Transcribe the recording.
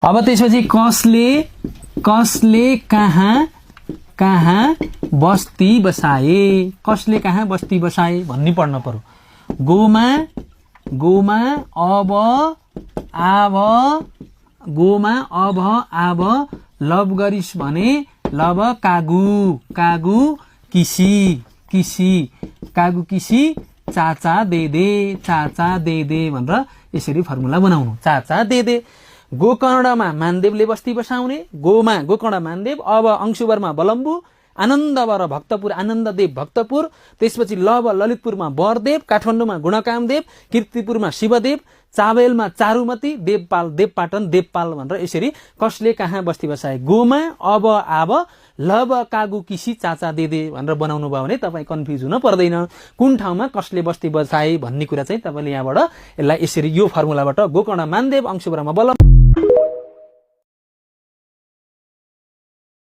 अब त्यसपछि कसले कहाँ बस्ती बसाए, कसले कहाँ बस्ती बसाए भन्ने पढ्न पर्यो। गोमा अब आब लभ गरिस् भने लब कागु किसी चाचा दे दे भनेर यसरी फर्मुला बनाउनु। चाचा दे दे। गोकर्णमा मानदेवले बस्ती बसाउने, गोकर्ण मानदेव, अब अंशुवरमा बलम्बु, आनन्दवर भक्तपुर आनन्ददेव भक्तपुर, त्यसपछि ललितपुरमा बरदेव, काठमाडौँमा गुणकामदेव, कीर्तिपुरमा शिवदेव, चाबेलमा चारुमती, देवपाटन देवपाल भनेर यसरी कसले कहाँ बस्ती बसाए गोमा अब आब लव कागु किसी चाचा देदे भनेर बनाउनु भयो भने तपाईँ कन्फ्युज हुन पर्दैन। कुन ठाउँमा कसले बस्ती बसाए भन्ने कुरा चाहिँ तपाईँले यहाँबाट यसलाई यसरी यो फर्मुलाबाट गोकर्ण मानदेव अंशुवरमा बलम्बु